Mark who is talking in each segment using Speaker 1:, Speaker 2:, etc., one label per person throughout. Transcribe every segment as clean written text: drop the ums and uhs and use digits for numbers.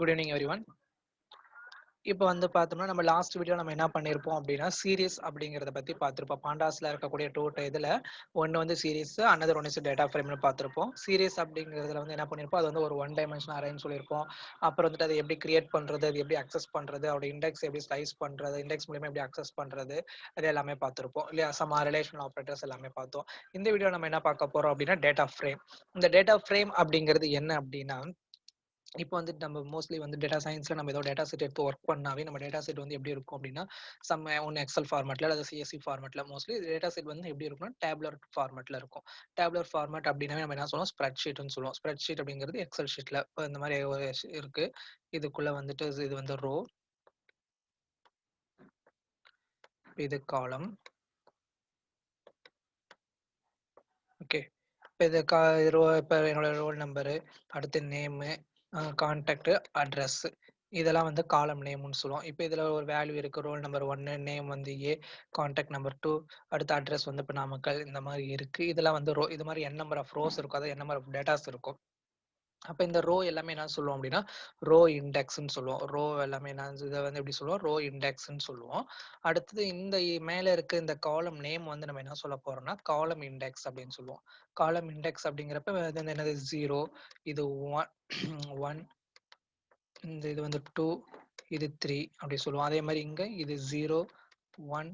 Speaker 1: Good evening, everyone. இப்போ வந்து பார்த்தோம்னா நம்ம லாஸ்ட் வீடியோ நம்ம என்ன பண்ணியிருப்போம் அப்படின்னா சீரிஸ் அப்படிங்கிறத பற்றி பார்த்துருப்போம். பாண்டாஸில் இருக்கக்கூடிய இதில் ஒன்று வந்து series, another one is data ஃப்ரேம்னு பார்த்துருப்போம். சீரிஸ் அப்படிங்கிறதுல வந்து என்ன பண்ணியிருப்போம், அது வந்து ஒரு ஒன் டைமென்ஷன் அரேன்னு சொல்லியிருப்போம். அப்புறம் வந்துட்டு அதை எப்படி கிரியேட் பண்ணுறது, அது எப்படி அக்சஸ் பண்ணுறது, அதோட இண்டெக்ஸ் எப்படி ஸ்லைஸ் பண்ணுறது, இண்டெக்ஸ் மூலியமாக எப்படி அக்சஸ் பண்ணுறது, அது எல்லாமே பார்த்துருப்போம் இல்லையா. சம ரிலேஷனல் ஆப்ரேட்டர்ஸ் எல்லாமே பார்த்தோம். இந்த வீடியோ நம்ம என்ன பார்க்க போகிறோம் அப்படின்னா டேட்டா ஃப்ரேம். இந்த டேட்டா ஃப்ரேம் அப்படிங்கிறது என்ன அப்படின்னா, இப்போ வந்து நம்ம மோஸ்ட்லி வந்து டேட்டா சயின்ஸ்ல நம்ம ஏதோ டேட்டா செட் எடுத்து ஒர்க் பண்ணாவே நம்ம டேட்டா செட் வந்து எப்படி இருக்கும் அப்படின்னா ஒன்று எக்ஸல் ஃபார்மேட்ல அல்லது சிஎஸ்சி ஃபார்மேட்ல மோஸ்ட்லி டேட்டா செட் வந்து எப்படி இருக்கும்னா டேப்லர் ஃபார்மேட்ல இருக்கும். டேப்லர் ஃபார்மேட் அப்படின்னாவே நம்ம என்ன சொல்லுவோம், ஸ்ப்ரெட் ஷீட்னு சொல்லுவோம். ஸ்ப்ரெட் ஷீட் அப்படிங்கிறது எக்ஸல் ஷீட்ல இப்போ இந்த மாதிரி ஒரு இருக்கு. இதுக்குள்ள வந்துட்டு இது வந்து ரோ, இது காலம். ஓகே, இப்போ இது இப்போ என்னோட ரோல் நம்பரு, அடுத்து நேமு, கான்டாக்ட், அட்ரஸ், இதெல்லாம் வந்து காலம் நேம்னு சொல்லுவோம். இப்போ இதில் ஒரு வேல்யூ இருக்குது, ரோல் நம்பர் 1, நேம் வந்து ஏ, கான்டாக்ட் நம்பர் 2, அடுத்த அட்ரஸ் வந்து இப்போ நாமக்கல், இந்த மாதிரி இருக்குது. இதெல்லாம் வந்து ரோ. இது மாதிரி என் நம்பர் ஆஃப் ரோஸ் இருக்கும், அதாவது என் நம்பர் ஆஃப் டேட்டாஸ் இருக்கும். அப்போ இந்த ரோ எல்லாமே என்ன சொல்லுவோம் அப்படின்னா ரோ இண்டெக்ஸ்ன்னு சொல்லுவோம். ரோ எல்லாமே என்ன இதை வந்து எப்படி சொல்லுவோம், ரோ இண்டெக்ஸ்ன்னு சொல்லுவோம். அடுத்தது இந்த மேலே இருக்க இந்த காலம் நேம் வந்து நம்ம என்ன சொல்ல போறோம்னா காலம் இண்டெக்ஸ் அப்படின்னு சொல்லுவோம். காலம் இண்டெக்ஸ் அப்படிங்கிறப்ப இது வந்து என்னது, 0, இது 1, இந்த இது வந்து 2, இது 3 அப்படி சொல்லுவோம். அதே மாதிரி இங்க இது 0, 1,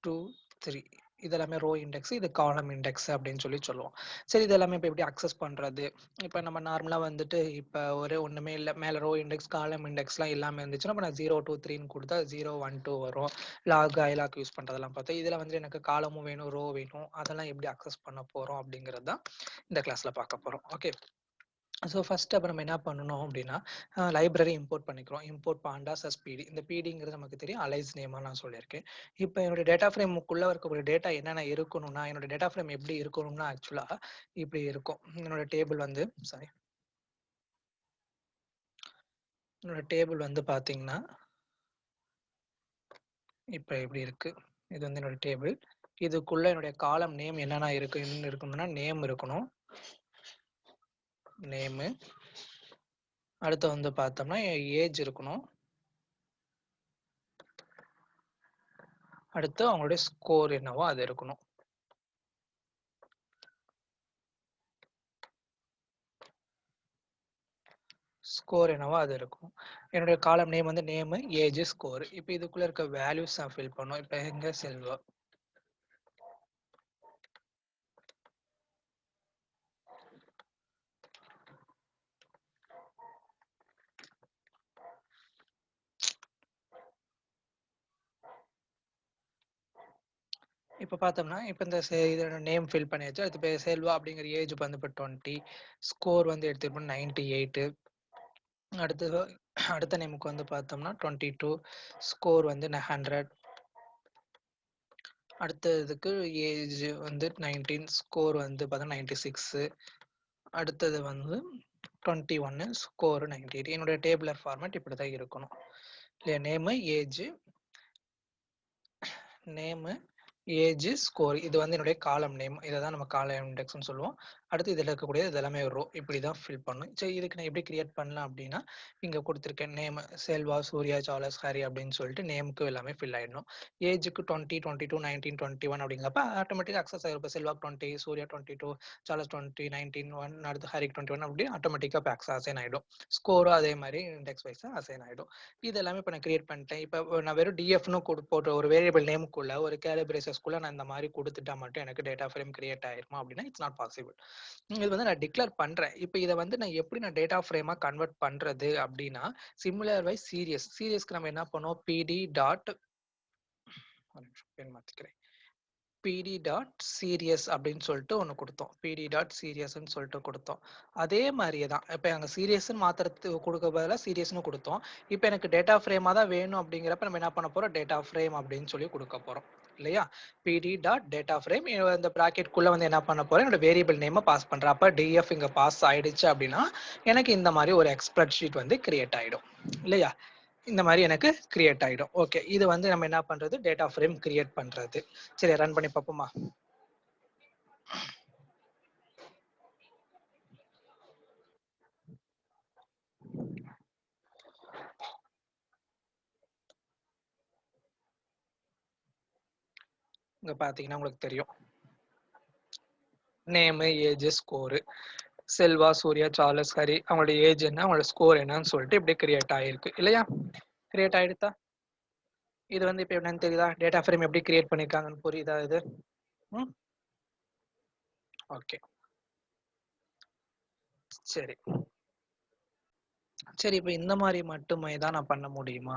Speaker 1: 2, 3 இதெல்லாமே ரோ இண்டெக்ஸ், இது காலம் இண்டெக்ஸ் அப்படின்னு சொல்லுவோம். சரி, இது எல்லாமே இப்போ எப்படி அக்சஸ் பண்றது? இப்போ நம்ம நார்மலா வந்துட்டு இப்போ ஒண்ணுமே இல்லை, மேலே ரோ இண்டெக்ஸ் காலம் இண்டெக்ஸ்லாம் எல்லாமே இருந்துச்சுன்னா இப்போ நான் 0, 2, 3ன்னு கொடுத்தா 0, 1, 2 வரும். லாக் ஐலாக் யூஸ் பண்றதெல்லாம் பார்த்தா இதில் வந்து எனக்கு காலமும் வேணும், ரோ வேணும், அதெல்லாம் எப்படி அக்சஸ் பண்ண போறோம் அப்படிங்கிறது தான் இந்த கிளாஸ்ல பார்க்க போறோம். ஓகே, ஸோ ஃபர்ஸ்ட் அப்போ நம்ம என்ன பண்ணணும் அப்படின்னா லைப்ரரி இம்போர்ட் பண்ணிக்கிறோம். இம்போர்ட் பாண்டாஸ் அஸ் பிடி. இந்த பிடிங்கிறது நமக்கு தெரியும், அலைஸ் நேமாக நான் சொல்லியிருக்கேன். இப்போ என்னோட டேட்டா ஃப்ரேமுக்குள்ளே இருக்கக்கூடிய டேட்டா என்னென்ன இருக்கணும்னா, என்னோட டேட்டா ஃப்ரேம் எப்படி இருக்கணும்னா ஆக்சுவலாக இப்படி இருக்கும். என்னோட டேபிள் வந்து என்னோட டேபிள் வந்து பார்த்தீங்கன்னா இப்போ எப்படி இருக்கு. இது வந்து என்னோட டேபிள். இதுக்குள்ள என்னுடைய காலம் நேம் என்னென்ன இருக்கணும்னா நேம் இருக்கணும், நேமு. அடுத்து வந்து பார்த்தோம்னா ஏஜ் இருக்கணும். அடுத்து அவங்களுடைய ஸ்கோர் என்னவோ அது இருக்கணும். ஸ்கோர் என்னவோ அது இருக்கும். என்னுடைய காலம் நேம் வந்து நேமு, ஏஜ், ஸ்கோர். இப்போ இதுக்குள்ள இருக்க வேல்யூஸ் நான் ஃபில் பண்ணும். இப்போ எங்க செல்வா, இப்போ பார்த்தோம்னா இப்போ இந்த இதோட நேம் ஃபில் பண்ணியாச்சு. அடுத்து இப்போ செல்வா அப்படிங்கிற ஏஜ் வந்து இப்போ 20, ஸ்கோர் வந்து எடுத்துப்போம் 98. அடுத்தது அடுத்த நேமுக்கு வந்து பார்த்தோம்னா 22, ஸ்கோர் வந்து 100. அடுத்த இதுக்கு ஏஜ் வந்து 19, ஸ்கோர் வந்து பார்த்தா 96. அடுத்தது வந்து 21, ஸ்கோர் 98. என்னுடைய டேபிளர் ஃபார்மேட் இப்படி தான் இருக்கணும் இல்லையா. நேமு, ஏஜ், ஸ்கோர், இது வந்து என்னுடைய காலம் நேம். இதை தான் நம்ம காலம் இண்டெக்ஸ்னு சொல்லுவோம். அடுத்து இதில் இருக்கக்கூடிய இதெல்லாமே ரோ. இப்படி தான் ஃபில் பண்ணணும். சரி, இதுக்கு நான் எப்படி கிரியேட் பண்ணலாம் அப்படின்னா இங்கே கொடுத்துருக்கேன் நேம் செல்வா, சூர்யா, சார்லஸ், ஹரி அப்படின்னு சொல்லிட்டு நேமுக்கு எல்லாமே ஃபில் ஆயிடணும். ஏஜுக்கு 20, 22, 19, 21 அப்படிங்கிறப்ப ஆட்டோமேட்டிக்காக அக்சஸ் ஆகிருப்போம். செல்வாக்கு 20, சூர்யா 22, சார்லஸ் 20, 19, 1, அடுத்து ஹரிக்கு 21 அப்படி ஆட்டோமேட்டிக்காக இப்போ அசைன் ஆகிடும். ஸ்கோரும் அதே மாதிரி இண்டெக்ஸ் வைஸாக அசைன் ஆகிடும். இது எல்லாமே இப்போ நான் கிரியேட் பண்ணிட்டேன். இப்போ நான் வெறும் டிஎஃப்னு போட்டு ஒரு வேரியபிள் நேமுக்குள்ள ஒரு கேலிபிரேசஸ்க்குள்ள நான் இந்த மாதிரி கொடுத்துட்டா மட்டும் எனக்கு டேட்டா ஃப்ரேம் கிரியேட் ஆயிருமா அப்படின்னா இட்ஸ் நாட் பாசிபிள். இது வந்து நான் டிக்ளேர் பண்றேன். இப்போ இதை வந்து நான் எப்படி நான் டேட்டா ஃப்ரேமா கன்வெர்ட் பண்றது அப்படின்னா சிமிலர் வைஸ் சீரியஸ்க்கு நம்ம என்ன பண்ணோம், பிடி டாட் மாத்திக்கிறேன் பிடி டாட் சீரியஸ் அப்படின்னு சொல்லிட்டு ஒன்று கொடுத்தோம். பிடி டாட் சீரியஸ்ன்னு சொல்லிட்டு கொடுத்தோம். அதே மாதிரியே தான் இப்போ எங்கள் சீரியஸ்ன்னு மாத்திரத்துக்கு கொடுக்க பதிலாக சீரியஸ்னு கொடுத்தோம். இப்போ எனக்கு டேட்டா ஃப்ரேமாக தான் வேணும் அப்படிங்கிறப்ப நம்ம என்ன பண்ண போகிறோம், டேட்டா ஃப்ரேம் அப்படின்னு சொல்லி கொடுக்க போகிறோம் இல்லையா. பிடி டாட் டேட்டா ஃப்ரேம் இந்த ப்ராக்கெட்குள்ளே வந்து என்ன பண்ண போகிறேன், என்னோட வேரியபிள் நேமை பாஸ் பண்ணுறேன். அப்போ டிஎஃப் இங்கே பாஸ் ஆயிடுச்சு அப்படின்னா எனக்கு இந்த மாதிரி ஒரு எக்ஸ்பிரட் ஷீட் வந்து கிரியேட் ஆகிடும் இல்லையா. இந்த மாதிரி எனக்கு கிரியேட் ஆகிடும். ஓகே, இது வந்து நம்ம என்ன பண்ணுறது, டேட்டா ஃப்ரேம் கிரியேட் பண்ணுறது. சரி, ரன் பண்ணி பார்ப்போமா. இங்க பாத்தீங்கன்னா உங்களுக்கு தெரியும். Name, age, score. Selva, Surya, Charles, Hari அவங்களோட ஏஜ் என்ன, அவங்களோட ஸ்கோர் என்னன்னு சொல்லிட்டு இப்படி கிரியேட் ஆயிருக்கு இல்லையா? கிரியேட் ஆயிடுதா? இது வந்து இப்ப என்னன்னு தெரியுதா? டேட்டா ஃப்ரேம் எப்படி கிரியேட் பண்ணிருக்காங்கன்னு புரியுதா இது? ம். ஓகே. சரி. சரி, இப்ப இந்த மாரி மட்டுமே தான் நான் பண்ண முடியுமா?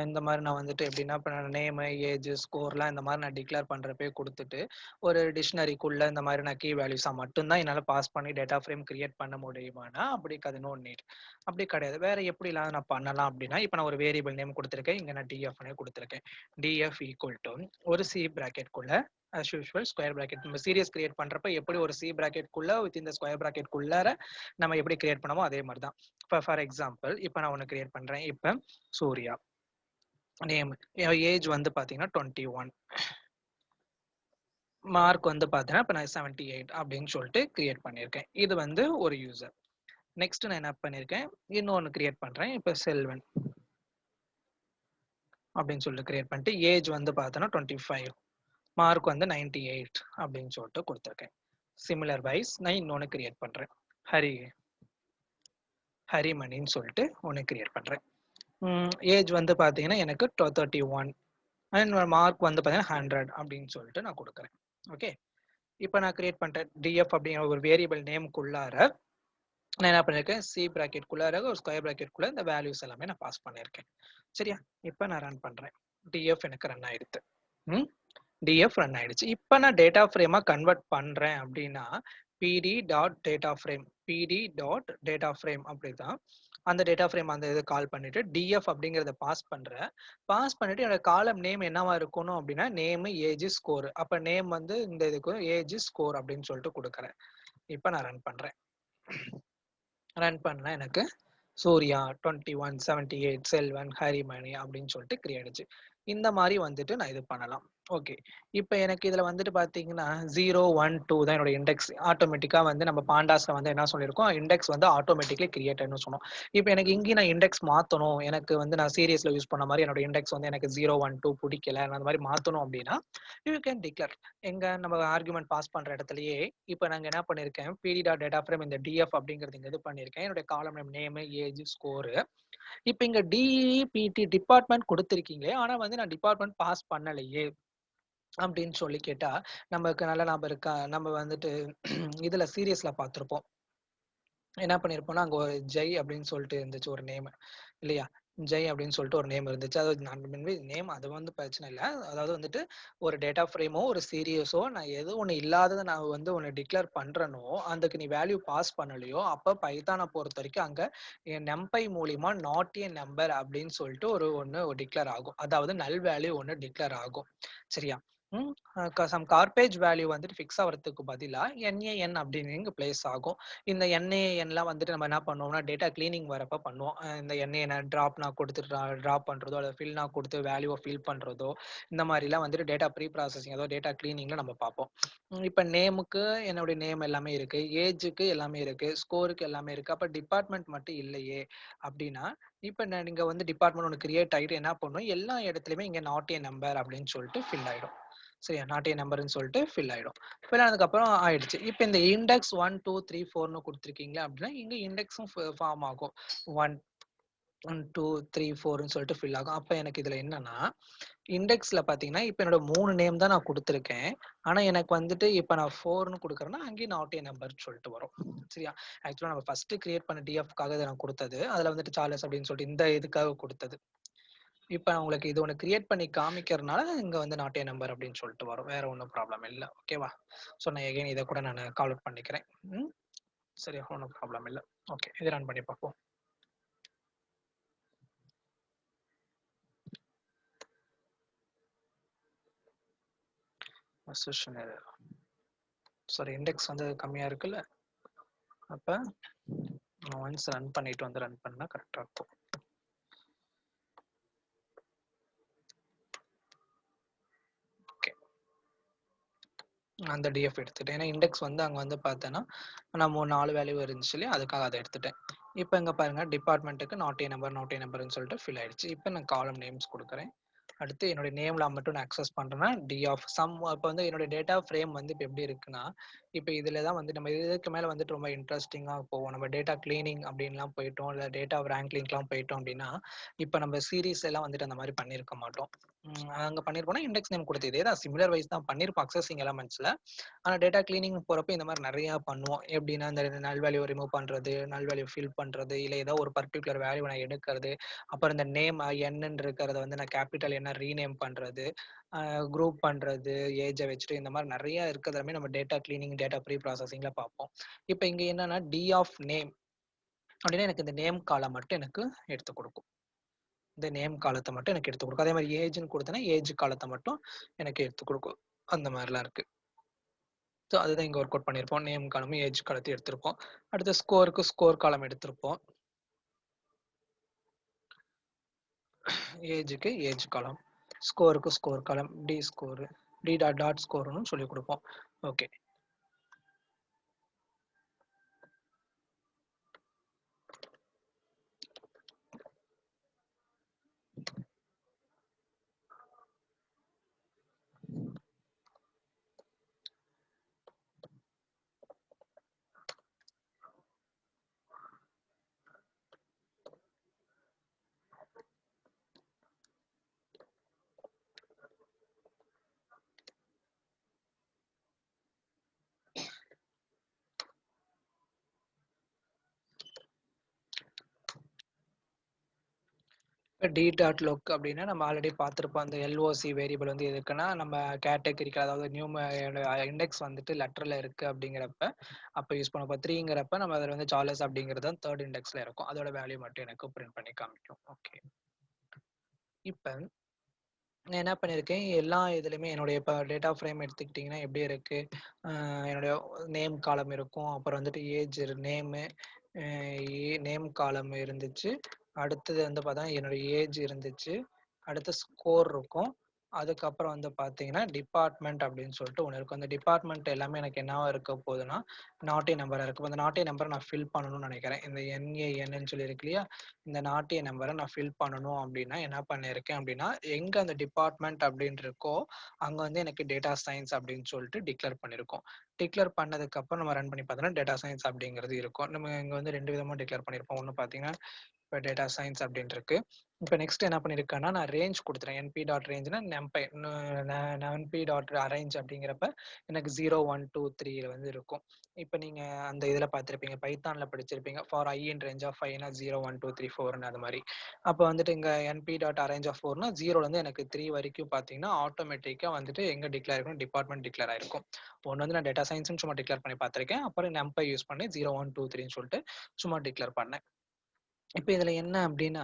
Speaker 1: இந்த மாரி நான் வந்துட்டு எப்படின்னா, இப்ப நான் நேமு, ஏஜ், ஸ்கோர்லாம் இந்த மாரி நான் டிக்ளேர் பண்றப்பயே குடுத்துட்டு, ஒரு டிக்ஷனரிக்குள்ள இந்த மாரி நான் கீ வேல்யூஸா மட்டும் தான் என்னால பாஸ் பண்ணி டேட்டா ஃப்ரேம் கிரியேட் பண்ண முடியுமான்னா, அப்படி அது நோ நீட். அப்படி கிடையாது. வேற எப்படிலாம் நான் பண்ணலாம் அப்படின்னா, இப்ப நான் ஒரு வேரியபிள் நேம் குடுத்துருக்கேன். இங்க நான் டிஎஃப்னே குடுத்துருக்கேன். டிஎஃப் ஈக்குவல் டூ ஒரு சி பிராக்கெட்குள்ள அஸ் யூசுவல் ஸ்கொயர் பிராக்கெட். நம்ம சீரியஸ் கிரியேட் பண்றப்ப எப்படி ஒரு சி பிராக்கெட்குள்ள வித் இந்த ஸ்கொயர் பிராக்கெட்குள்ளார நம்ம எப்படி கிரியேட் பண்ணமோ அதே மாரி தான். இப்ப ஃபார் எக்ஸாம்பிள் இப்ப நான் ஒண்ணு கிரியேட் பண்றேன். இப்ப சூர்யா. நேம் ஏஜ் வந்து பாத்தீங்கன்னா 21. மார்க் வந்து பாத்தீங்கன்னா இப்ப நான் 78 அப்படின்னு சொல்லிட்டு கிரியேட் பண்ணியிருக்கேன். இது வந்து ஒரு யூசர். நெக்ஸ்ட் நான் என்ன பண்ணியிருக்கேன், இன்னொன்னு கிரியேட் பண்றேன். இப்ப செல்வன் அப்படின்னு சொல்லிட்டு கிரியேட் பண்ணிட்டு ஏஜ் வந்து பார்த்தோன்னா 25. மார்க் வந்து 98 அப்படின்னு சொல்லிட்டு கொடுத்துருக்கேன். சிமிலர் வைஸ் நான் இன்னொன்னு கிரியேட் பண்றேன். ஹரி ஹரிமணின்னு சொல்லிட்டு ஒன்னு கிரியேட் பண்றேன். ஏஜ் வந்து பாத்தீங்கன்னா எனக்கு 31 அண்ட் மார்க் வந்து பாத்தீங்கன்னா 100 அப்படின்னு சொல்லிட்டு நான் கொடுக்குறேன். ஓகே. இப்போ நான் கிரியேட் பண்றேன் டிஎஃப் அப்படிங்கிற ஒரு வேரியபிள் நேமுக்குள்ளார நான் என்ன பண்ணிருக்கேன், சி பிராக்கெட்குள்ளார ஒரு ஸ்கொயர் பிராக்கெட்குள்ள இந்த வேல்யூஸ் எல்லாமே நான் பாஸ் பண்ணியிருக்கேன். சரியா? இப்போ நான் ரன் பண்றேன். டிஎஃப் எனக்கு ரன் ஆயிடுது. டிஎஃப் ரன் ஆயிடுச்சு. இப்போ நான் டேட்டா ஃப்ரேமா கன்வெர்ட் பண்றேன் அப்படின்னா பிடி டாட் டேட்டா ஃப்ரேம் பிடி டாட் டேட்டா ஃப்ரேம் அப்படிதான் அந்த டேட்டா ஃப்ரேம் அந்த இதை கால் பண்ணிட்டு டிஎஃப் அப்படிங்கிறத பாஸ் பண்றேன். பாஸ் பண்ணிட்டு என்னோட காலம் நேம் என்னவா இருக்கணும் அப்படின்னா நேம், ஏஜ், ஸ்கோர். அப்ப நேம் வந்து இந்த இதுக்கு ஏஜ், ஸ்கோர் அப்படின்னு சொல்லிட்டு கொடுக்குறேன். இப்போ நான் ரன் பண்றேன். ரன் பண்ணா எனக்கு சூர்யா 21, 78, செல்வன், ஹரிமணி அப்படின்னு சொல்லிட்டு கிரியேட். இந்த மாதிரி வந்துட்டு நான் இது பண்ணலாம். ஓகே. இப்போ எனக்கு இதுல வந்துட்டு பாத்தீங்கன்னா 0, 1, 2 தான் என்னோட இண்டெக்ஸ். ஆட்டோமேட்டிக்கா வந்து நம்ம பாண்டாஸ்ல வந்து என்ன சொல்லியிருக்கோம், இண்டெக்ஸ் வந்து ஆட்டோமேட்டிக்லி கிரியேட்டட்னு சொன்னோம். இப்போ எனக்கு இங்கேயும் நான் இண்டெக்ஸ் மாத்தணும், எனக்கு வந்து நான் சீரியஸ்ல யூஸ் பண்ண மாதிரி என்னோட இண்டெக்ஸ் வந்து எனக்கு 0, 1, 2 பிடிக்கல, நான் அந்த மாதிரி மாத்தணும் அப்படின்னா யூ கேன் டிக்ளேர். எங்க நம்ம ஆர்குமெண்ட் பாஸ் பண்ற இடத்துலயே இப்போ நாங்க என்ன பண்ணிருக்கேன், பிடி டாட் டேட்டா ஃப்ரேம் இந்த டிஎஃப் அப்படிங்கிறது இங்க இது பண்ணிருக்கேன். என்னோட காலம் நேம், ஏஜ், ஸ்கோர். இப்ப இங்க டிஇபிடி டிபார்ட்மெண்ட் கொடுத்திருக்கீங்களே, ஆனா வந்து நான் டிபார்ட்மெண்ட் பாஸ் பண்ணலையே அப்படின்னு சொல்லி கேட்டா, நமக்கு நல்ல ஞாபகம் இருக்கா? நம்ம வந்துட்டு இதுல சீரியஸ்ல பார்த்திருப்போம். என்ன பண்ணியிருப்போம்னா, அங்க ஒரு ஜெய் அப்படின்னு சொல்லிட்டு இருந்துச்சு ஒரு நேம் இல்லையா? ஜெய் அப்படின்னு சொல்லிட்டு ஒரு நேம் இருந்துச்சு. அது நான் நேம் அது வந்து பிரச்சனை இல்ல. அதாவது வந்துட்டு ஒரு டேட்டா ஃப்ரேமோ, ஒரு சீரியஸோ நான் எது ஒண்ணு இல்லாதத நான் வந்து ஒண்ணு டிக்ளேர் பண்றேனோ, அதுக்கு நீ வேல்யூ பாஸ் பண்ணலையோ, அப்ப பைத்தான பொறுத்தவரைக்கும் அங்க என் நம்பை மூலியமா நாட் எ நம்பர் அப்படின்னு சொல்லிட்டு ஒண்ணு டிக்ளேர் ஆகும். அதாவது நல் வேல்யூ ஒண்ணு டிக்ளேர் ஆகும். சரியா? ம். சம் கார்பேஜ் வேல்யூ வந்துட்டு ஃபிக்ஸ் ஆவறதுக்கு பதிலா என்ஏஎன் அப்படின்னு இங்க பிளேஸ் ஆகும். இந்த என்ஏஎன்லாம் வந்துட்டு நம்ம என்ன பண்ணுவோம்னா, டேட்டா கிளீனிங் வரப்ப பண்ணுவோம். இந்த என்ஏஎன் டிராப்னா கொடுத்துட்டு டிராப் பண்றதோ, அல்லது ஃபில்னா கொடுத்து வேல்யூவ ஃபில் பண்றதோ, இந்த மாரிலாம் வந்துட்டு டேட்டா ப்ரீ ப்ராசஸிங் அதாவது டேட்டா கிளீனிங்ல நம்ம பார்ப்போம். இப்ப நேமுக்கு என்னுடைய நேம் எல்லாமே இருக்கு. ஏஜ்க்கு எல்லாமே இருக்கு. ஸ்கோருக்கு எல்லாமே இருக்கு. அப்ப டிபார்ட்மெண்ட் மட்டும் இல்லையே அப்படின்னா, இப்ப நீங்க வந்து டிபார்ட்மெண்ட் ஒண்ணு கிரியேட் ஆயிட்டு என்ன பண்ணும், எல்லா இடத்துலயுமே இங்க நாட் எ நம்பர் அப்படின்னு சொல்லிட்டு ஃபில் ஆயிடும். சரியா? நாட் எ நம்பர்ன்னு சொல்லிட்டு ஃபில் ஆயிடும். ஃபில் ஆனதுக்கப்புறம் ஆயிடுச்சு. இப்ப இந்த இண்டெக்ஸ் 1, 2, 3, 4ன்னு குடுத்துருக்கீங்க அப்படின்னா, இங்க இண்டெக்ஸும் ஃபார்ம் ஆகும். 1, 1, 2, 3, 4ன்னு சொல்லிட்டு ஃபில் ஆகும். அப்ப எனக்கு இதுல என்னன்னா, இண்டெக்ஸ்ல பாத்தீங்கன்னா, இப்ப என்னோட 3 நேம் தான் நான் குடுத்துருக்கேன். ஆனா எனக்கு வந்துட்டு இப்ப நான் 4ன்னு குடுக்குறேன்னா, அங்கேயும் நாட் எ நம்பர்ன்னு சொல்லிட்டு வரும். சரியா? ஆக்சுவலா நம்ம ஃபர்ஸ்ட் கிரியேட் பண்ண டிஎஃப்காக இத நான் குடுத்தது. அதுல வந்துட்டு சார்லஸ் அப்படின்னு சொல்லிட்டு இந்த இதுக்காக குடுத்தது. இப்ப நான் உங்களுக்கு இது ஒண்ணு கிரியேட் பண்ணி காமிக்கிறனால, இங்க வந்து நாட் எ நம்பர் அப்படின்னு சொல்லிட்டு வரும். வேற ஒண்ணும் ப்ராப்ளம் இல்ல. ஓகேவா? ஸோ நான் எகைன் இத கூட நானு கால் அவுட் பண்ணிக்கிறேன். ம். சரி, ஒண்ணும் ப்ராப்ளம் இல்ல. ஓகே. இத ரன் பண்ணி பார்ப்போம். Assertion error. சாரி, இண்டெக்ஸ் வந்து கம்மியா இருக்குல்ல. அப்ப நான் ஒன்ஸ் ரன் பண்ணிட்டு வந்து ரன் பண்ணா கரெக்ட்டா இருக்கும். ஓகே. அந்த டிஎஃப் எடுத்துட்டேன். ஏன்னா இண்டெக்ஸ் வந்து அங்க வந்து பார்த்தேன்னா, நம்ம 4 வேல்யூ இருந்துச்சு இல்லையா? அதுக்காக அத எடுத்துட்டேன். இப்ப இங்க பாருங்க டிபார்ட்மென்ட்க்கு not a number, not a நம்பர்ன்னு சொல்லிட்டு ஃபில் ஆயிடுச்சு. இப்ப நான் காலம் நேம்ஸ் குடுக்குறேன். அடுத்து என்னுடைய நேம்ல மட்டும் நான் அக்சஸ் பண்றேன்னா டி ஆஃப் சம். இப்போ வந்து என்னுடைய டேட்டா ஃப்ரேம் வந்து இப்போ எப்படி இருக்குன்னா, இப்போ இதில தான் வந்து நம்ம இதுக்கு மேல வந்துட்டு ரொம்ப இன்ட்ரெஸ்டிங்கா போவோம். நம்ம டேட்டா கிளீனிங் அப்படின்லாம் போயிட்டோம், இல்ல டேட்டா ராங்க்லிங்க்லாம் போயிட்டோம் அப்படின்னா, இப்போ நம்ம சீரிஸ் எல்லாம் வந்துட்டு அந்த மாரி பண்ணியிருக்க மாட்டோம். அங்க பண்ணியிருப்போம்னா இண்டெக்ஸ் நேம் குடுத்து இதே தான் சிமிலர் வைஸ் தான் பண்ணியிருப்போம் அக்சஸிங் எலமெண்ட்ஸ்ல. ஆனா டேட்டா கிளீனிங் போறப்ப இந்த மாரி நெறையா பண்ணுவோம். எப்படின்னா, இந்த நல் வேல்யூ ரிமூவ் பண்றது, நல் வேல்யூ ஃபில் பண்றது, இல்ல ஏதோ ஒரு பர்ட்டிகுலர் வேல்யூ நான் எடுக்கிறது. அப்புறம் இந்த நேம் என்ன்னு இருக்கிறத வந்து நான் கேப்பிட்டல் என்ன ரீநேம் பண்றது, குரூப் பண்றது, ஏஜ வச்சுட்டு இந்த மாரி நெறைய இருக்கிறது எல்லாமே நம்ம டேட்டா கிளீனிங், டேட்டா ப்ரீ ப்ராசஸிங்ல பார்ப்போம். இப்ப இங்க என்னன்னா டி ஆஃப் நேம் அப்படின்னா எனக்கு இந்த நேம் காலம் மட்டும் எனக்கு எடுத்து குடுக்கும். இந்த நேம் காலத்த மட்டும் எனக்கு எடுத்து குடுக்கும். அதே மாரி ஏஜ்ன்னு குடுத்தேன்னா, ஏஜ் காலத்த மட்டும் எனக்கு எடுத்து குடுக்கும். அந்த மாரிலாம் இருக்கு. ஸோ அதுதான் இங்க ஒர்க் அவுட் பண்ணியிருப்போம். நேம் காலமும், ஏஜ் காலத்தையும் எடுத்திருப்போம். அடுத்து ஸ்கோருக்கு ஸ்கோர் காலம் எடுத்திருப்போம். ஏஜ்க்கு ஏஜ் காலம், ஸ்கோருக்கு score column, T score, T dot dot ஸ்கோர்ன்னு சொல்லிக் குடுப்போம். ஓகே. டி டாட் லொக் அப்படின்னா நம்ம ஆல்ரெடி பார்த்திருப்போம். அந்த எல்ஓசி வேரியபிள் வந்து எதுக்குன்னா, நம்ம கேட்டகரிக்கு அதாவது இண்டெக்ஸ் வந்துட்டு லெட்டர்ல இருக்கு அப்படிங்கிறப்ப, அப்ப யூஸ் பண்ணுவோம். இப்ப 3ங்கிறப்ப நம்ம அதில வந்து சார்லஸ் அப்படிங்கிறது தான் 3 இண்டெக்ஸ்ல இருக்கும். அதோட வேல்யூ மட்டும் எனக்கு பிரிண்ட் பண்ணி காமிக்கும். ஓகே. இப்ப நான் என்ன பண்ணியிருக்கேன், எல்லா இதுலயுமே என்னுடைய இப்ப டேட்டா ஃப்ரேம் எடுத்துக்கிட்டீங்கன்னா எப்படி இருக்கு, அ என்னுடைய நேம் காலம் இருக்கும். அப்புறம் வந்துட்டு ஏஜ் நேமு, அ நேம் காலம் இருந்துச்சு. அடுத்தது வந்து பார்த்தா என்னுடைய ஏஜ் இருந்துச்சு. அடுத்து ஸ்கோர் இருக்கும். அதுக்கப்புறம் வந்து பார்த்தீங்கன்னா, டிபார்ட்மெண்ட் அப்படின்னு சொல்லிட்டு ஒண்ணு இருக்கும். அந்த டிபார்ட்மெண்ட் எல்லாமே எனக்கு என்னவா இருக்க போகுதுன்னா, நாட் எ நம்பரா இருக்கும். அந்த நாட் எ நம்பர நான் ஃபில் பண்ணணும்னு நெனைக்கிறேன். இந்த என்ஏஎன்னு சொல்லி இருக்கு இல்லையா? இந்த நாட் எ நம்பர நான் ஃபில் பண்ணணும் அப்படின்னா, என்ன பண்ணியிருக்கேன் அப்படின்னா, எங்க அந்த டிபார்ட்மெண்ட் அப்படின்னு இருக்கோ, அங்க வந்து எனக்கு டேட்டா சயன்ஸ் அப்படின்னு சொல்லிட்டு டிக்ளேர் பண்ணியிருக்கோம். டிக்ளேர் பண்ணதுக்கப்புறம் நம்ம ரன் பண்ணி பார்த்தோம்னா, டேட்டா சயன்ஸ் அப்படிங்கிறது இருக்கும். நம்ம இங்க வந்து 2 விதமா டிக்ளேர் பண்ணியிருப்போம். ஒண்ணு பார்த்தீங்கன்னா, இப்ப டேட்டா சயன்ஸ் அப்படின்னு இருக்கு. இப்ப நெக்ஸ்ட் என்ன பண்ணியிருக்கேன்னா, நான் ரேஞ்ச் குடுத்துறேன். என்பி டாட் ரேஞ்ச்னா நம்பை என்பி டாட் அரேஞ்ச் அப்படிங்கிறப்ப எனக்கு 0, 1, 2, 3 வந்து இருக்கும். இப்ப நீங்க அந்த இதுல பார்த்திருப்பீங்க. பைத்தான்ல படிச்சிருப்பீங்க. For I in range of 5னா 0, 1, 2, 3, 4ன்னு அது மாரி. அப்ப வந்துட்டு இங்க என்பி டாட் அரேஞ்ச் ஆஃப் 4னா 0லேருந்து எனக்கு 3 வரைக்கும் பார்த்தீங்கன்னா, ஆட்டோமேட்டிக்கா வந்துட்டு எங்க டிக்ளேர் ஆயிருக்கும், டிபார்ட்மெண்ட் டிக்ளேர் ஆயிருக்கும். ஒண்ணு வந்து நான் டேட்டா சயன்ஸ்ன்னு சும்மா டிக்ளேர் பண்ணி பார்த்திருக்கேன். அப்புறம் நம்பை யூஸ் பண்ணி 0, 1, 2, 3ன்னு சொல்லிட்டு சும்மா டிக்ளேர் பண்ணேன். இப்ப இதுல என்ன அப்டின்னா,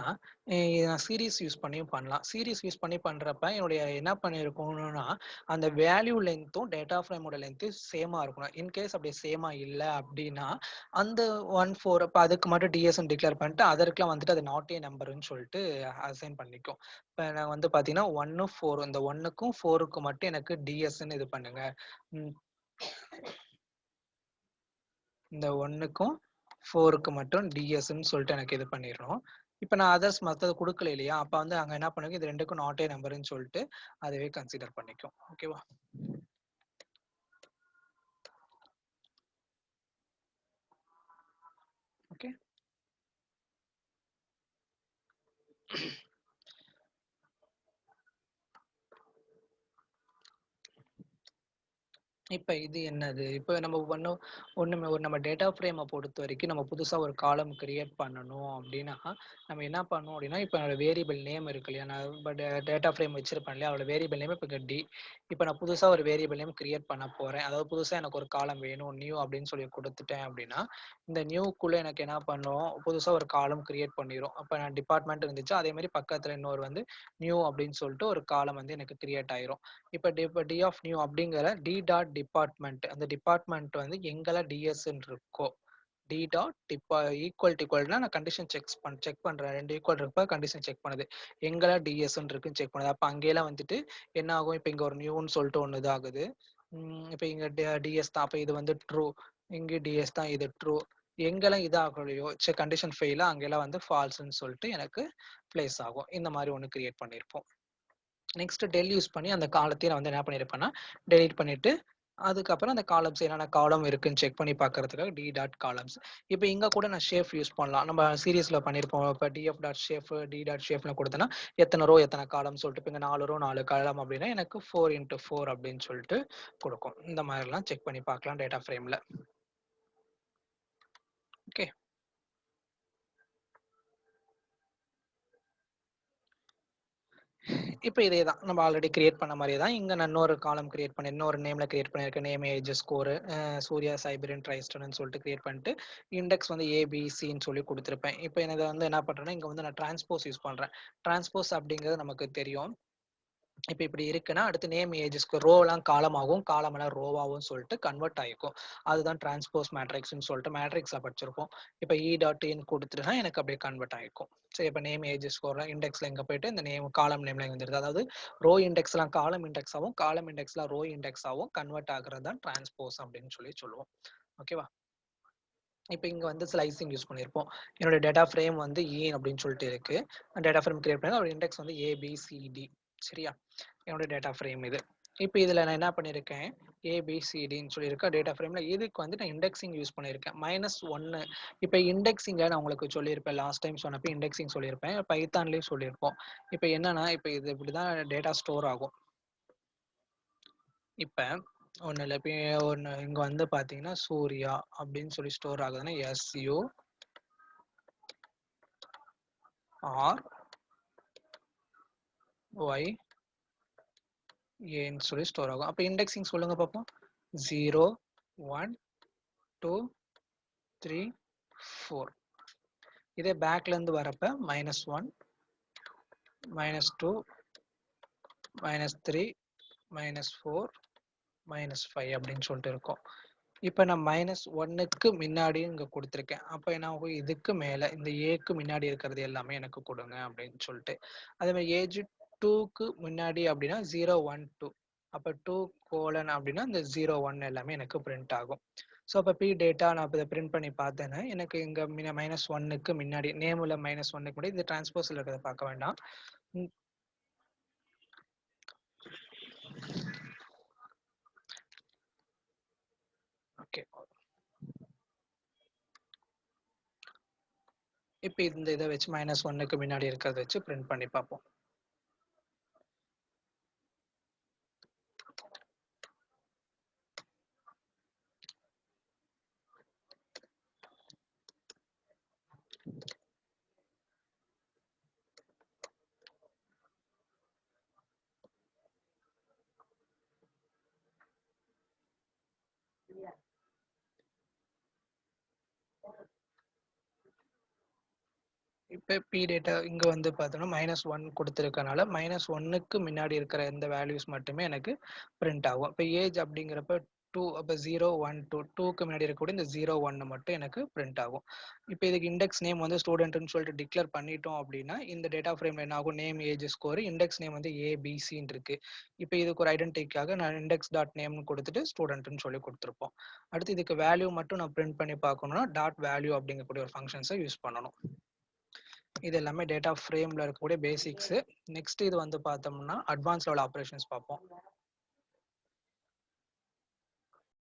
Speaker 1: இத நான் சீரிஸ் யூஸ் பண்ணியும் பண்ணலாம். சீரிஸ் யூஸ் பண்ணி பண்றப்ப என்னுடைய என்ன பண்ணியிருக்கணும்னா, அந்த வேல்யூ லென்த்தும் டேட்டா ஃப்ரேமோட லென்த்தும் சேமா இருக்கணும். இன்கேஸ் அப்படி சேமா இல்ல அப்டின்னா, அந்த 14 அப்ப அதுக்கு மட்டும் டிஎஸ்ன்னு டிக்ளேர் பண்ணிட்டு, அதற்குலாம் வந்துட்டு அது நாட் எ நம்பர்ன்னு சொல்லிட்டு அசைன் பண்ணிக்கும். இப்ப நான் வந்து பார்த்தீங்கன்னா, 1, 4 இந்த 1க்கும் 4க்கும் மட்டும் எனக்கு டிஎஸ்ன்னு இது பண்ணுங்க. ம். இந்த 1க்கும் 4க்கு மட்டும் டிஎஸ்ன்னு சொல்லிட்டு எனக்கு இது பண்ணிறணும். இப்ப நான் அதர்ஸ் மத்தது குடுக்கல இல்லையா? அப்ப வந்து அங்க என்ன பண்ணுங்க, இது 2க்கும் நாட் எ நம்பர்ன்னு சொல்லிட்டு அதுவே கன்சிடர் பண்ணிக்கும். ஓகேவா? ஓகே. இப்ப இது என்னது? இப்ப நம்ம ஒண்ணுமே நம்ம டேட்டா ஃப்ரேம பொறுத்தவரைக்கும் நம்ம புதுசா ஒரு காலம் கிரியேட் பண்ணணும் அப்டின்னா, நம்ம என்ன பண்ணணும் அப்டின்னா, இப்ப என்னோட வேரியபிள் நேம் இருக்கு இல்லையா? நான் இப்ப டேட்டா ஃப்ரேம் வச்சிருப்பேன் இல்லையா? அதோட வேரியபிள் நேம் இப்ப டி. இப்ப நான் புதுசா ஒரு வேரியபிள் நேம் கிரியேட் பண்ண போறேன். அதாவது புதுசா எனக்கு ஒரு காலம் வேணும். நியூ அப்டின்னு சொல்லி குடுத்துட்டேன் அப்டின்னா, இந்த நியூக்குள்ள எனக்கு என்ன பண்ணும், புதுசா ஒரு காலம் கிரியேட் பண்ணிரும். அப்ப நான் டிபார்ட்மெண்ட் இருந்துச்சு. அதே மாரி பக்கத்துல இன்னொரு வந்து நியூ அப்டின்னு சொல்லிட்டு ஒரு காலம் வந்து எனக்கு கிரியேட் ஆயிரும். இப்ப டி ஆஃப் நியூ அப்படிங்கிற டி டாட் டிபார்ட்மெண்ட் அந்த டிபார்ட்மெண்ட் வந்து எங்கெல்லாம் டிஎஸ்ன்னு இருக்கோ டி டாட் ஈக்குவல்னா நான் கண்டிஷன் செக் பண்றேன் 2 ஈக்குவல் இருப்ப கண்டிஷன் செக் பண்ணுது எங்கெல்லாம் டிஎஸ்ன்னு இருக்குன்னு செக் பண்ணுது அப்ப அங்கெல்லாம் வந்துட்டு என்ன ஆகும் இப்ப இங்க ஒரு நியூன்னு சொல்லிட்டு ஒண்ணு இதாகுது இப்ப இங்க டிஎஸ் தான் அப்ப இது வந்து ட்ரூ இங்க டிஎஸ் தான் இது ட்ரூ எங்கெல்லாம் இது ஆகலையோ கண்டிஷன் ஃபெயிலா அங்கெல்லாம் வந்து ஃபால்ஸ்ன்னு சொல்லிட்டு எனக்கு பிளேஸ் ஆகும் இந்த மாதிரி ஒண்ணு கிரியேட் பண்ணிருப்போம் நெக்ஸ்ட் டெல் யூஸ் பண்ணி அந்த காலத்தையும் நான் வந்து என்ன பண்ணியிருப்பேன்னா டெலீட் பண்ணிட்டு அதுக்கப்புறம் அந்த காலம்ஸ் என்னென்ன காலம் இருக்குன்னு செக் பண்ணி பார்க்கறதுக்காக டி டாட் காலம்ஸ். இப்போ இங்க கூட நான் ஷேப் யூஸ் பண்ணலாம். நம்ம சீரிஸ்ல பண்ணியிருப்போம். இப்போ DF dot shape D dot ஷேப்ல கொடுத்தேன்னா எத்தனை ரோ எத்தனை காலம் சொல்லிட்டு இப்போ இங்க 4 ரோ 4 காலம் அப்படின்னா எனக்கு 4x4 அப்படின்னு சொல்லிட்டு கொடுக்கும். இந்த மாதிரிலாம் செக் பண்ணி பார்க்கலாம் டேட்டா ஃப்ரேம்ல. ஓகே. இப்போ இதே தான் நம்ம ஆல்ரெடி கிரியேட் பண்ண மாதிரியே தான் இங்கே நான் இன்னொரு காலம் கிரியேட் பண்ணி இன்னொரு நேமில் கிரியேட் பண்ணியிருக்கேன். நேம் ஏஜ் ஸ்கோரு சூர்யா சைபரின் ட்ரைஸ்டன்னு சொல்லிட்டு கிரியேட் பண்ணிட்டு இண்டெக்ஸ் வந்து ஏபிசின்னு சொல்லி கொடுத்துருப்பேன். இப்போ எனக்கு வந்து என்ன பண்ணுறேன்னா இங்கே வந்து நான் டிரான்ஸ்போஸ் யூஸ் பண்ணுறேன். டிரான்ஸ்போஸ் அப்படிங்கிறது நமக்கு தெரியும். இப்போ இப்படி இருக்குன்னா அடுத்து நேம் ஏஜஸ்க்கு ரோலாம் காலமாகவும் காலமெல்லாம் ரோவாகவும் சொல்லிட்டு கன்வெர்ட் ஆகிக்கும். அதுதான் டிரான்ஸ்போஸ் மேட்ரிக்ஸ்னு சொல்லிட்டு மேட்ரிக்ஸில் படிச்சிருப்போம். இப்போ இ டாட் இன் கொடுத்துட்டுனா எனக்கு அப்படியே கன்வெர்ட் ஆகிக்கும். சரி, இப்போ நேம் ஏஜஸ் ஸ்கோர்லாம் இண்டெக்ஸில் இங்கே போயிட்டு இந்த நேம் காலம் நேமில் வந்துடுது. அதாவது ரோ இண்டெக்ஸ்லாம் காலம் இண்டெக்ஸாகவும் காலம் இண்டெக்ஸ்லாம் ரோ இண்டெக்ஸாகவும் கன்வெர்ட் ஆகுறது தான் டிரான்ஸ்போஸ் அப்படின்னு சொல்லி சொல்லுவோம். ஓகேவா? இப்போ இங்கே வந்து ஸ்லைசிங் யூஸ் பண்ணியிருப்போம். என்னோட டேட்டா ஃப்ரேம் வந்து அப்படின்னு சொல்லிட்டு இருக்கு. டேட்டா ஃப்ரேம் கிரியேட் பண்ணி அதோட இண்டெக்ஸ் வந்து ஏபிசிடி. சரியா? என்னோட டேட்டா ஃப்ரேம் இது. இப்போ இதில் நான் என்ன பண்ணியிருக்கேன் ஏபிசிடின்னு சொல்லியிருக்கேன். டேட்டா ஃப்ரேமில் இதுக்கு வந்து நான் இண்டெக்ஸிங் யூஸ் பண்ணியிருக்கேன் -1. இப்போ இண்டெக்ஸிங்கை நான் உங்களுக்கு சொல்லியிருப்பேன் லாஸ்ட் டைம் சொன்னப்போ இண்டெக்ஸிங் சொல்லியிருப்பேன். பைத்தான்லேயும் சொல்லியிருப்போம். இப்போ என்னன்னா இப்போ இது இப்படி தான் டேட்டா ஸ்டோர் ஆகும். இப்போ ஒன்றும் இல்லை. இப்போ ஒன்று இங்கே வந்து பார்த்தீங்கன்னா சூர்யா அப்படின்னு சொல்லி ஸ்டோர் ஆகுதுன்னா SURY ஏன்னு சொல்லி ஸ்டோர் ஆகும். அப்போ இண்டெக்ஸிங் சொல்லுங்க பார்ப்போம். 0 1 2 3 4. இதே பேக்ல இருந்து வரப்ப -1 -2 -3 -4 -5 அப்படின்னு சொல்லிட்டு இருக்கும். இப்போ நான் -1க்கு முன்னாடி இங்கே கொடுத்துருக்கேன். அப்போ என்ன ஆகும், இதுக்கு மேலே இந்த ஏக்கு முன்னாடி இருக்கிறது எல்லாமே எனக்கு கொடுங்க அப்படின்னு சொல்லிட்டு. அதே மாதிரி ஏஜ் 2க்கு முன்னாடி அப்படின்னா 0 1 2. அப்போ 2: அப்படின்னா இந்த 0 1 எல்லாமே எனக்கு பிரிண்ட் ஆகும். ஸோ அப்போ பி டேட்டா நான் இப்போ இதை பிரிண்ட் பண்ணி பார்த்தேன்னா எனக்கு இங்கே -1க்கு முன்னாடி நேமில் -1க்கு முன்னாடி இது டிரான்ஸ்போஸில் இருக்கிறத பார்க்க வேண்டாம். ஓகே. இப்போ இந்த இதை வச்சு -1க்கு முன்னாடி இருக்கிறத வச்சு பிரிண்ட் பண்ணி பார்ப்போம். இப்போ பி டேட்டா இங்கே வந்து பார்த்தோம்னா -1 கொடுத்துருக்கனால -1க்கு முன்னாடி இருக்கிற எந்த வேல்யூஸ் மட்டுமே எனக்கு பிரிண்ட் ஆகும். இப்போ ஏஜ் அப்படிங்கிறப்ப 2. அப்போ 0 1 2 2க்கு முன்னாடி இருக்கக்கூடிய இந்த 0 1 மட்டும் எனக்கு பிரிண்ட் ஆகும். இப்போ இதுக்கு இண்டெக்ஸ் நேம் வந்து ஸ்டூடெண்ட்னு சொல்லிட்டு டிக்ளேர் பண்ணிட்டோம் அப்படின்னா இந்த டேட்டா ஃப்ரேம்ல என்ன ஆகும், name age score index name வந்து ஏபிசின்னு இருக்கு. இப்போ இதுக்கு ஒரு ஐடென்டிட்டிக்காக நான் இண்டெக்ஸ் டாட் நேம்னு கொடுத்துட்டு ஸ்டூடெண்ட்னு சொல்லி கொடுத்துருப்போம். அடுத்து இதுக்கு வேல்யூ மட்டும் நான் பிரிண்ட் பண்ணி பார்க்கணும்னா டாட் வேல்யூ அப்படிங்கக்கூடிய ஒரு ஃபங்க்ஷன்ஸை யூஸ் பண்ணணும். இது எல்லாமே டேட்டா ஃப்ரேம்ல இருக்கக்கூடிய பேசிக்ஸ். நெக்ஸ்ட் இது வந்து பார்த்தோம்னா அட்வான்ஸ் லெவல் ஆப்ரேஷன்ஸ் பார்ப்போம்.